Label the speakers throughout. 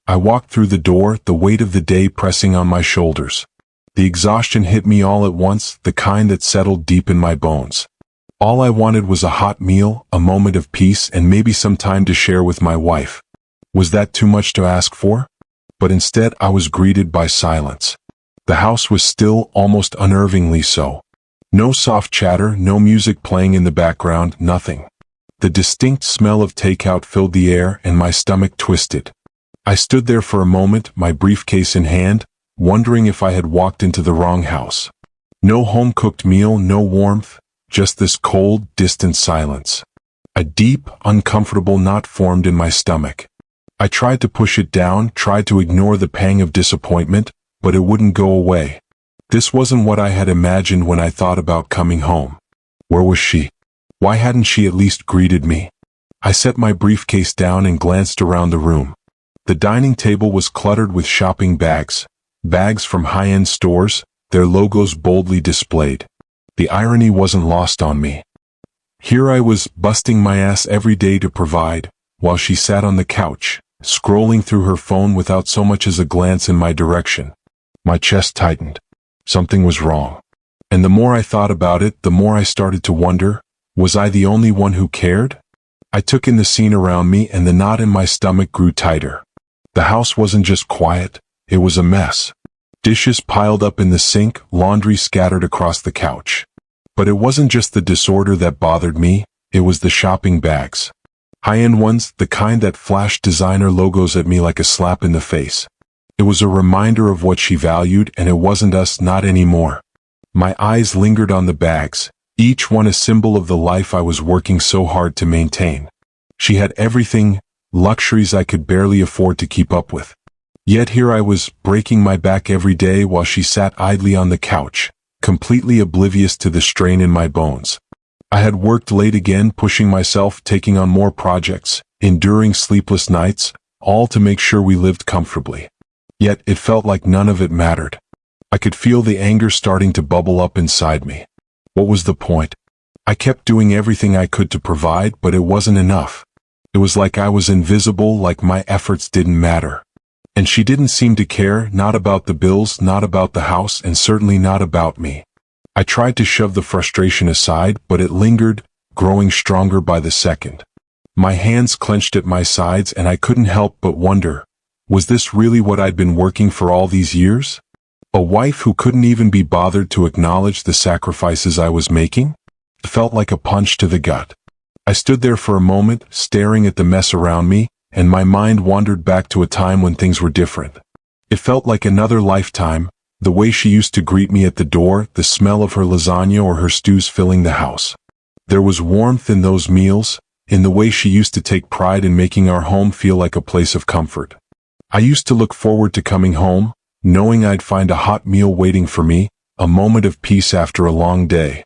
Speaker 1: I walked through the door, the weight of the day pressing on my shoulders. The exhaustion hit me all at once, the kind that settled deep in my bones. All I wanted was a hot meal, a moment of peace, and maybe some time to share with my wife. Was that too much to ask for? But instead I was greeted by silence. The house was still, almost unnervingly so. No soft chatter, no music playing in the background, nothing. The distinct smell of takeout filled the air and my stomach twisted. I stood there for a moment, my briefcase in hand, wondering if I had walked into the wrong house. No home-cooked meal, no warmth, just this cold, distant silence. A deep, uncomfortable knot formed in my stomach. I tried to push it down, tried to ignore the pang of disappointment, but it wouldn't go away. This wasn't what I had imagined when I thought about coming home. Where was she? Why hadn't she at least greeted me? I set my briefcase down and glanced around the room. The dining table was cluttered with shopping bags. Bags from high-end stores, their logos boldly displayed. The irony wasn't lost on me. Here I was, busting my ass every day to provide, while she sat on the couch, scrolling through her phone without so much as a glance in my direction. My chest tightened. Something was wrong. And the more I thought about it, the more I started to wonder, was I the only one who cared? I took in the scene around me and the knot in my stomach grew tighter. The house wasn't just quiet, it was a mess. Dishes piled up in the sink, laundry scattered across the couch. But it wasn't just the disorder that bothered me, it was the shopping bags. High-end ones, the kind that flashed designer logos at me like a slap in the face. It was a reminder of what she valued, and it wasn't us, not anymore. My eyes lingered on the bags, each one a symbol of the life I was working so hard to maintain. She had everything, luxuries I could barely afford to keep up with. Yet here I was, breaking my back every day while she sat idly on the couch, completely oblivious to the strain in my bones. I had worked late again, pushing myself, taking on more projects, enduring sleepless nights, all to make sure we lived comfortably. Yet it felt like none of it mattered. I could feel the anger starting to bubble up inside me. What was the point? I kept doing everything I could to provide, but it wasn't enough. It was like I was invisible, like my efforts didn't matter. And she didn't seem to care, not about the bills, not about the house, and certainly not about me. I tried to shove the frustration aside, but it lingered, growing stronger by the second. My hands clenched at my sides and I couldn't help but wonder, was this really what I'd been working for all these years? A wife who couldn't even be bothered to acknowledge the sacrifices I was making? It felt like a punch to the gut. I stood there for a moment, staring at the mess around me, and my mind wandered back to a time when things were different. It felt like another lifetime, the way she used to greet me at the door, the smell of her lasagna or her stews filling the house. There was warmth in those meals, in the way she used to take pride in making our home feel like a place of comfort. I used to look forward to coming home, knowing I'd find a hot meal waiting for me, a moment of peace after a long day.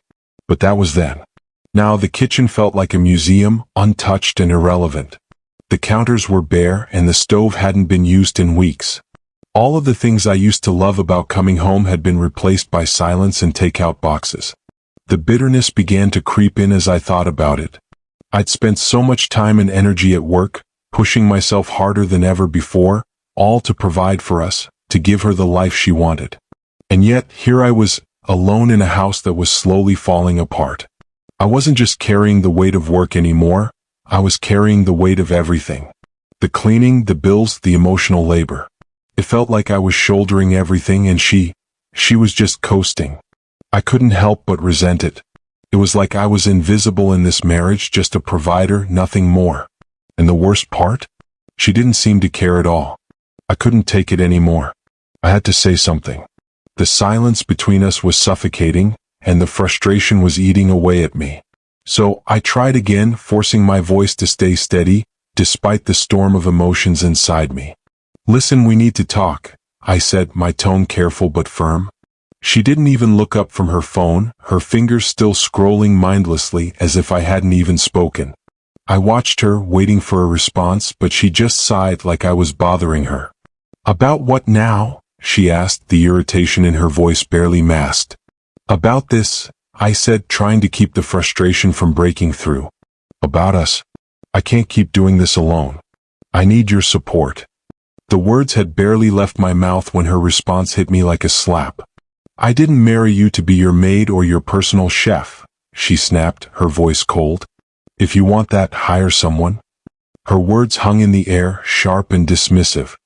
Speaker 1: But that was then. Now the kitchen felt like a museum, untouched and irrelevant. The counters were bare and the stove hadn't been used in weeks. All of the things I used to love about coming home had been replaced by silence and takeout boxes. The bitterness began to creep in as I thought about it. I'd spent so much time and energy at work, pushing myself harder than ever before, all to provide for us, to give her the life she wanted. And yet, here I was, alone in a house that was slowly falling apart. I wasn't just carrying the weight of work anymore, I was carrying the weight of everything. The cleaning, the bills, the emotional labor. It felt like I was shouldering everything and she was just coasting. I couldn't help but resent it. It was like I was invisible in this marriage, just a provider, nothing more. And the worst part? She didn't seem to care at all. I couldn't take it anymore. I had to say something. The silence between us was suffocating, and the frustration was eating away at me. So I tried again, forcing my voice to stay steady, despite the storm of emotions inside me. "Listen, we need to talk," I said, my tone careful but firm. She didn't even look up from her phone, her fingers still scrolling mindlessly as if I hadn't even spoken. I watched her, waiting for a response, but she just sighed like I was bothering her. "About what now?" she asked, the irritation in her voice barely masked. "About this," I said, trying to keep the frustration from breaking through. "About us. I can't keep doing this alone. I need your support." The words had barely left my mouth when her response hit me like a slap. "I didn't marry you to be your maid or your personal chef," she snapped, her voice cold. "If you want that, hire someone." Her words hung in the air, sharp and dismissive.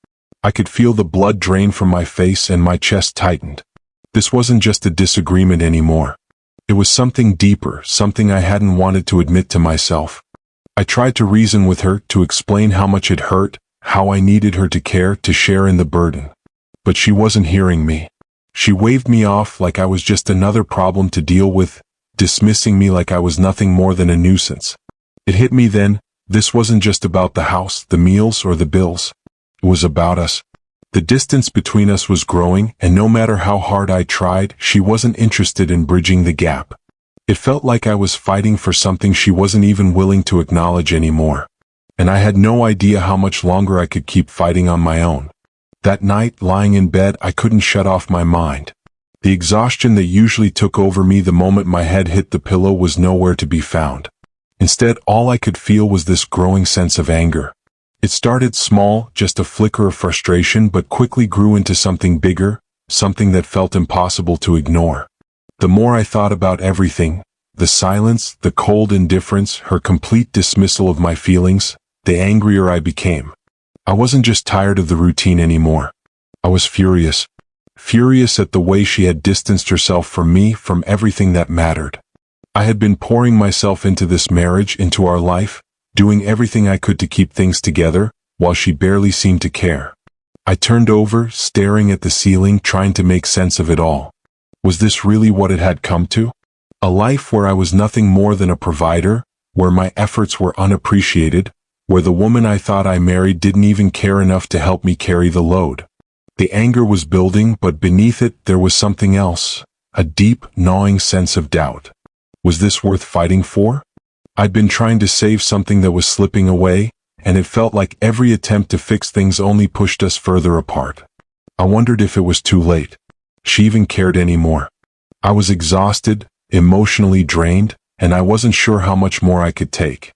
Speaker 1: I could feel the blood drain from my face and my chest tightened. This wasn't just a disagreement anymore. It was something deeper, something I hadn't wanted to admit to myself. I tried to reason with her, to explain how much it hurt, how I needed her to care, to share in the burden. But she wasn't hearing me. She waved me off like I was just another problem to deal with, dismissing me like I was nothing more than a nuisance. It hit me then, this wasn't just about the house, the meals, or the bills. It was about us. The distance between us was growing, and no matter how hard I tried, she wasn't interested in bridging the gap. It felt like I was fighting for something she wasn't even willing to acknowledge anymore. And I had no idea how much longer I could keep fighting on my own. That night, lying in bed, I couldn't shut off my mind. The exhaustion that usually took over me the moment my head hit the pillow was nowhere to be found. Instead, all I could feel was this growing sense of anger. It started small, just a flicker of frustration, but quickly grew into something bigger, something that felt impossible to ignore. The more I thought about everything, the silence, the cold indifference, her complete dismissal of my feelings, the angrier I became. I wasn't just tired of the routine anymore. I was furious. Furious at the way she had distanced herself from me, from everything that mattered. I had been pouring myself into this marriage, into our life, doing everything I could to keep things together, while she barely seemed to care. I turned over, staring at the ceiling, trying to make sense of it all. Was this really what it had come to? A life where I was nothing more than a provider, where my efforts were unappreciated, where the woman I thought I married didn't even care enough to help me carry the load. The anger was building, but beneath it there was something else, a deep, gnawing sense of doubt. Was this worth fighting for? I'd been trying to save something that was slipping away, and it felt like every attempt to fix things only pushed us further apart. I wondered if it was too late. She even cared anymore. I was exhausted, emotionally drained, and I wasn't sure how much more I could take.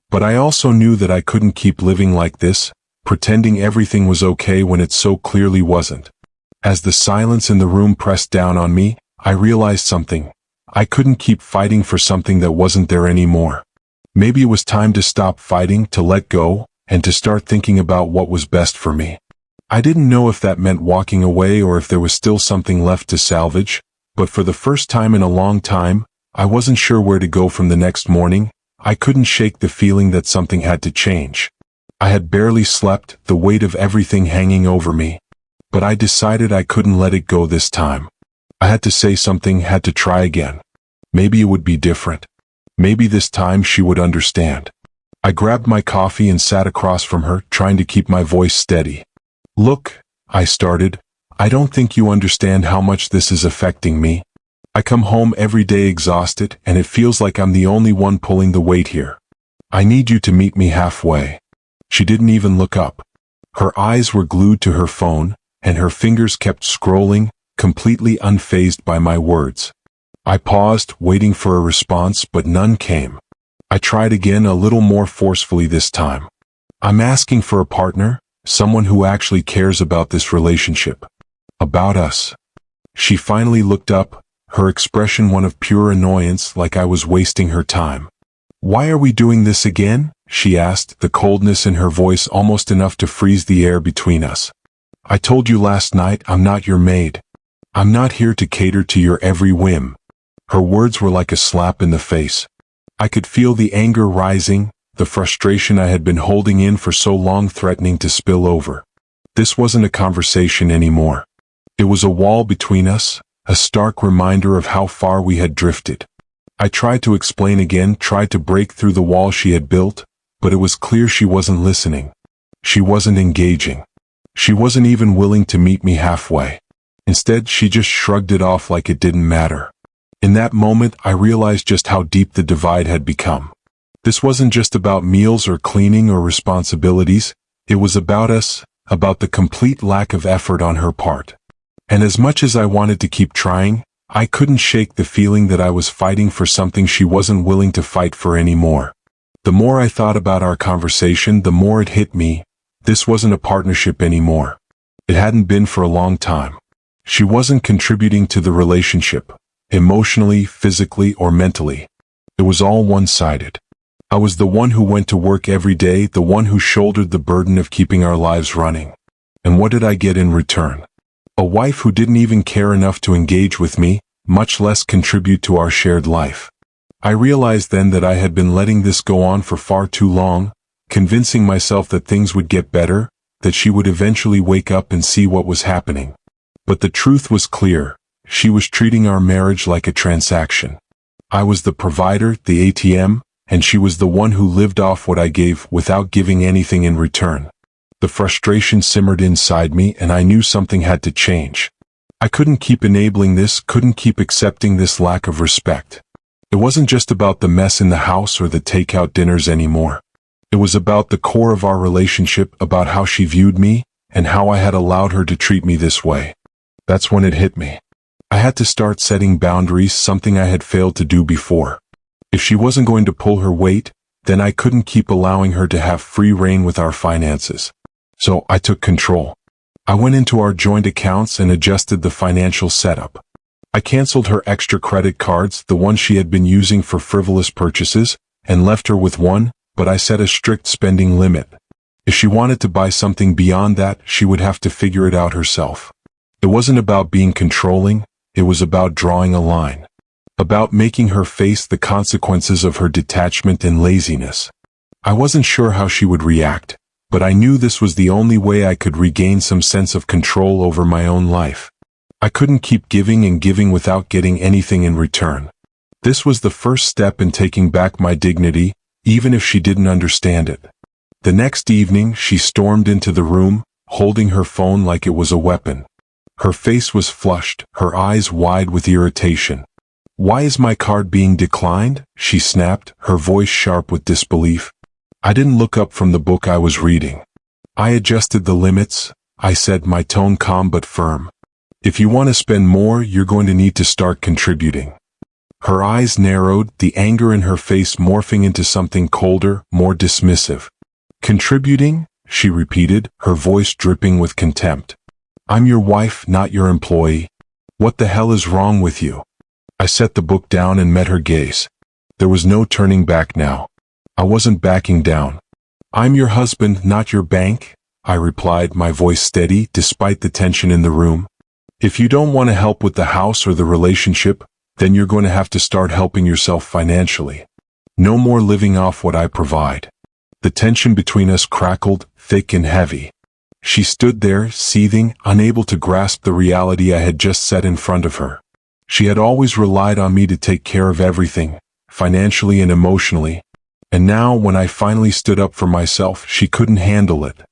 Speaker 1: But I also knew that I couldn't keep living like this, pretending everything was okay when it so clearly wasn't. As the silence in the room pressed down on me, I realized something. I couldn't keep fighting for something that wasn't there anymore. Maybe it was time to stop fighting, to let go, and to start thinking about what was best for me. I didn't know if that meant walking away or if there was still something left to salvage, but for the first time in a long time, I wasn't sure where to go from the next morning. I couldn't shake the feeling that something had to change. I had barely slept, the weight of everything hanging over me. But I decided I couldn't let it go this time. I had to say something, had to try again. Maybe it would be different. Maybe this time she would understand. I grabbed my coffee and sat across from her, trying to keep my voice steady. "Look," I started, "I don't think you understand how much this is affecting me. I come home every day exhausted, and it feels like I'm the only one pulling the weight here. I need you to meet me halfway." She didn't even look up. Her eyes were glued to her phone, and her fingers kept scrolling, completely unfazed by my words. I paused, waiting for a response, but none came. I tried again, a little more forcefully this time. "I'm asking for a partner, someone who actually cares about this relationship. About us." She finally looked up, her expression one of pure annoyance, like I was wasting her time. "Why are we doing this again?" she asked, the coldness in her voice almost enough to freeze the air between us. "I told you last night I'm not your maid. I'm not here to cater to your every whim." Her words were like a slap in the face. I could feel the anger rising, the frustration I had been holding in for so long threatening to spill over. This wasn't a conversation anymore. It was a wall between us, a stark reminder of how far we had drifted. I tried to explain again, tried to break through the wall she had built, but it was clear she wasn't listening. She wasn't engaging. She wasn't even willing to meet me halfway. Instead, she just shrugged it off like it didn't matter. In that moment, I realized just how deep the divide had become. This wasn't just about meals or cleaning or responsibilities. It was about us, about the complete lack of effort on her part. And as much as I wanted to keep trying, I couldn't shake the feeling that I was fighting for something she wasn't willing to fight for anymore. The more I thought about our conversation, the more it hit me. This wasn't a partnership anymore. It hadn't been for a long time. She wasn't contributing to the relationship, emotionally, physically, or mentally. It was all one-sided. I was the one who went to work every day, the one who shouldered the burden of keeping our lives running. And what did I get in return? A wife who didn't even care enough to engage with me, much less contribute to our shared life. I realized then that I had been letting this go on for far too long, convincing myself that things would get better, that she would eventually wake up and see what was happening. But the truth was clear. She was treating our marriage like a transaction. I was the provider, the ATM, and she was the one who lived off what I gave without giving anything in return. The frustration simmered inside me, and I knew something had to change. I couldn't keep enabling this, couldn't keep accepting this lack of respect. It wasn't just about the mess in the house or the takeout dinners anymore. It was about the core of our relationship, about how she viewed me, and how I had allowed her to treat me this way. That's when it hit me. I had to start setting boundaries, something I had failed to do before. If she wasn't going to pull her weight, then I couldn't keep allowing her to have free rein with our finances. So I took control. I went into our joint accounts and adjusted the financial setup. I canceled her extra credit cards, the ones she had been using for frivolous purchases, and left her with one, but I set a strict spending limit. If she wanted to buy something beyond that, she would have to figure it out herself. It wasn't about being controlling, it was about drawing a line. About making her face the consequences of her detachment and laziness. I wasn't sure how she would react, but I knew this was the only way I could regain some sense of control over my own life. I couldn't keep giving and giving without getting anything in return. This was the first step in taking back my dignity, even if she didn't understand it. The next evening, she stormed into the room, holding her phone like it was a weapon. Her face was flushed, her eyes wide with irritation. "Why is my card being declined?" she snapped, her voice sharp with disbelief. I didn't look up from the book I was reading. "I adjusted the limits," I said, my tone calm but firm. "If you want to spend more, you're going to need to start contributing." Her eyes narrowed, the anger in her face morphing into something colder, more dismissive. "Contributing?" she repeated, her voice dripping with contempt. "I'm your wife, not your employee. What the hell is wrong with you?" I set the book down and met her gaze. There was no turning back now. I wasn't backing down. "I'm your husband, not your bank," I replied, my voice steady despite the tension in the room. "If you don't want to help with the house or the relationship, then you're going to have to start helping yourself financially. No more living off what I provide." The tension between us crackled, thick and heavy. She stood there, seething, unable to grasp the reality I had just set in front of her. She had always relied on me to take care of everything, financially and emotionally. And now, when I finally stood up for myself, she couldn't handle it.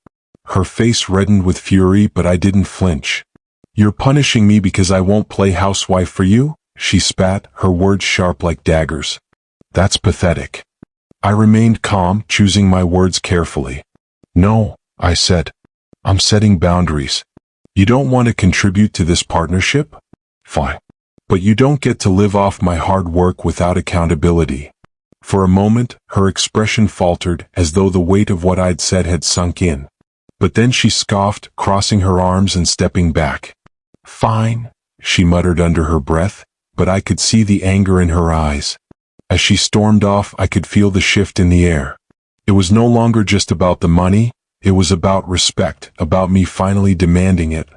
Speaker 1: Her face reddened with fury, but I didn't flinch. "You're punishing me because I won't play housewife for you?" she spat, her words sharp like daggers. "That's pathetic." I remained calm, choosing my words carefully. "No," I said. "I'm setting boundaries. You don't want to contribute to this partnership? Fine. But you don't get to live off my hard work without accountability." For a moment, her expression faltered, as though the weight of what I'd said had sunk in. But then she scoffed, crossing her arms and stepping back. "Fine," she muttered under her breath, but I could see the anger in her eyes. As she stormed off, I could feel the shift in the air. It was no longer just about the money, it was about respect, about me finally demanding it.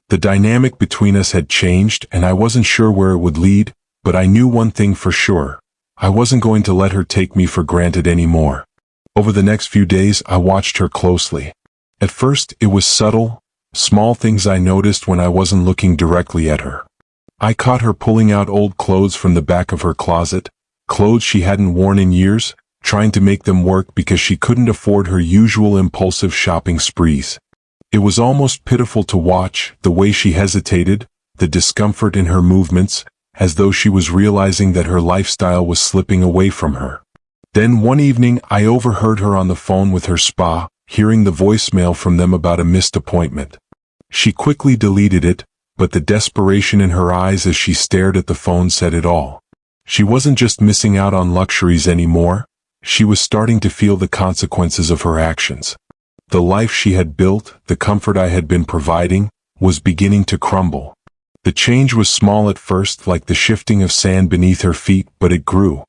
Speaker 1: The dynamic between us had changed, and I wasn't sure where it would lead, but I knew one thing for sure. I wasn't going to let her take me for granted anymore. Over the next few days, I watched her closely. At first, it was subtle, small things I noticed when I wasn't looking directly at her. I caught her pulling out old clothes from the back of her closet, clothes she hadn't worn in years, trying to make them work because she couldn't afford her usual impulsive shopping sprees. It was almost pitiful to watch, the way she hesitated, the discomfort in her movements, as though she was realizing that her lifestyle was slipping away from her. Then one evening I overheard her on the phone with her spa, hearing the voicemail from them about a missed appointment. She quickly deleted it, but the desperation in her eyes as she stared at the phone said it all. She wasn't just missing out on luxuries anymore, she was starting to feel the consequences of her actions. The life she had built, the comfort I had been providing, was beginning to crumble. The change was small at first, like the shifting of sand beneath her feet, but it grew.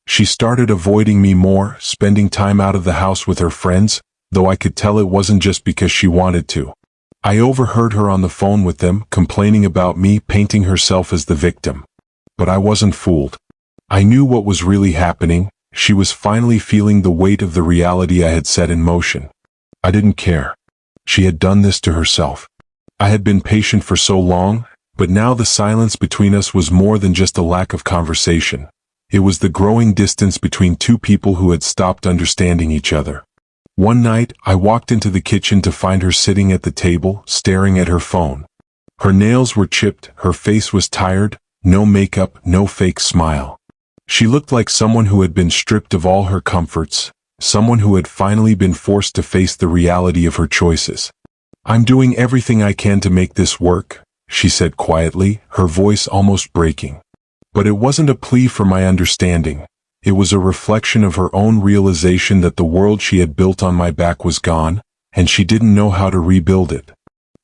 Speaker 1: She started avoiding me more, spending time out of the house with her friends, though I could tell it wasn't just because she wanted to. I overheard her on the phone with them, complaining about me, painting herself as the victim. But I wasn't fooled. I knew what was really happening. She was finally feeling the weight of the reality I had set in motion. I didn't care. She had done this to herself. I had been patient for so long, but now the silence between us was more than just a lack of conversation. It was the growing distance between two people who had stopped understanding each other. One night, I walked into the kitchen to find her sitting at the table, staring at her phone. Her nails were chipped, her face was tired, no makeup, no fake smile. She looked like someone who had been stripped of all her comforts, someone who had finally been forced to face the reality of her choices. "I'm doing everything I can to make this work," she said quietly, her voice almost breaking. But it wasn't a plea for my understanding. It was a reflection of her own realization that the world she had built on my back was gone, and she didn't know how to rebuild it.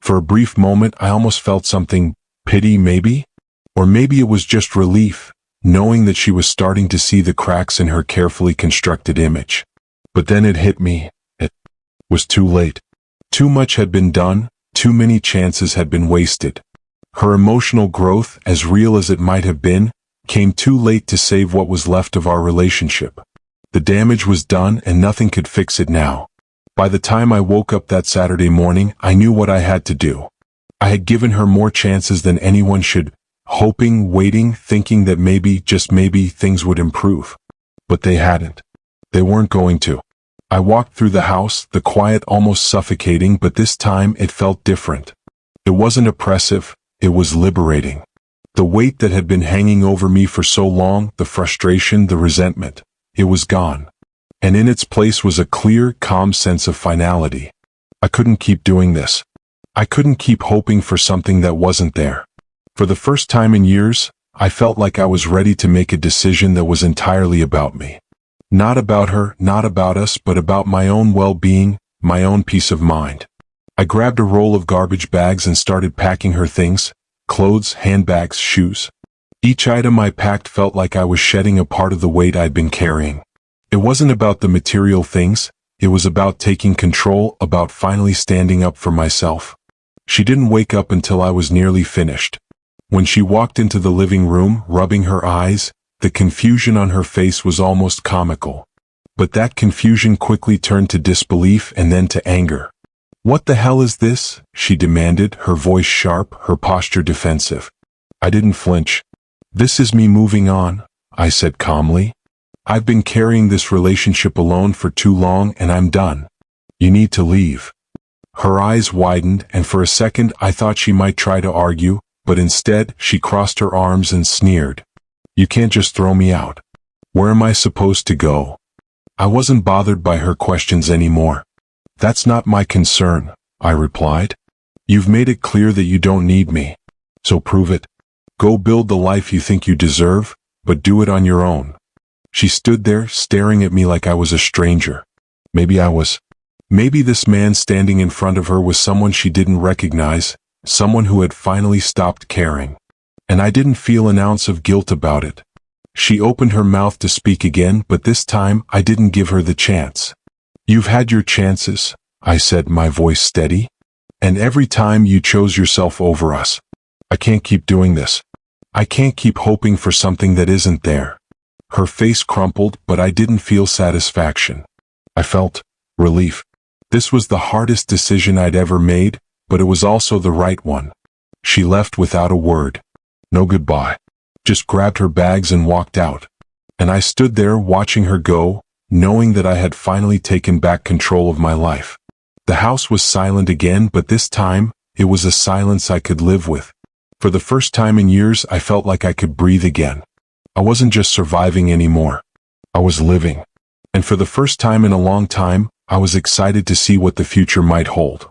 Speaker 1: For a brief moment, I almost felt something, pity maybe? Or maybe it was just relief, knowing that she was starting to see the cracks in her carefully constructed image. But then it hit me. It was too late. Too much had been done, too many chances had been wasted. Her emotional growth, as real as it might have been, came too late to save what was left of our relationship. The damage was done and nothing could fix it now. By the time I woke up that Saturday morning, I knew what I had to do. I had given her more chances than anyone should, hoping, waiting, thinking that maybe, just maybe, things would improve. But they hadn't. They weren't going to. I walked through the house, the quiet almost suffocating, but this time it felt different. It wasn't oppressive, it was liberating. The weight that had been hanging over me for so long, the frustration, the resentment, it was gone. And in its place was a clear, calm sense of finality. I couldn't keep doing this. I couldn't keep hoping for something that wasn't there. For the first time in years, I felt like I was ready to make a decision that was entirely about me. Not about her, not about us, but about my own well-being, my own peace of mind. I grabbed a roll of garbage bags and started packing her things. Clothes, handbags, shoes. Each item I packed felt like I was shedding a part of the weight I'd been carrying. It wasn't about the material things, it was about taking control, about finally standing up for myself. She didn't wake up until I was nearly finished. When she walked into the living room, rubbing her eyes, the confusion on her face was almost comical. But that confusion quickly turned to disbelief and then to anger. "What the hell is this?" she demanded, her voice sharp, her posture defensive. I didn't flinch. "This is me moving on," I said calmly. "I've been carrying this relationship alone for too long and I'm done. You need to leave." Her eyes widened, and for a second I thought she might try to argue, but instead she crossed her arms and sneered. "You can't just throw me out. Where am I supposed to go?" I wasn't bothered by her questions anymore. "That's not my concern," I replied. "You've made it clear that you don't need me. So prove it. Go build the life you think you deserve, but do it on your own." She stood there, staring at me like I was a stranger. Maybe I was. Maybe this man standing in front of her was someone she didn't recognize, someone who had finally stopped caring. And I didn't feel an ounce of guilt about it. She opened her mouth to speak again, but this time I didn't give her the chance. "You've had your chances," I said, my voice steady. "And every time you chose yourself over us. I can't keep doing this. I can't keep hoping for something that isn't there." Her face crumpled, but I didn't feel satisfaction. I felt relief. This was the hardest decision I'd ever made, but it was also the right one. She left without a word. No goodbye. Just grabbed her bags and walked out. And I stood there watching her go, knowing that I had finally taken back control of my life. The house was silent again, but this time, it was a silence I could live with. For the first time in years, I felt like I could breathe again. I wasn't just surviving anymore. I was living. And for the first time in a long time, I was excited to see what the future might hold.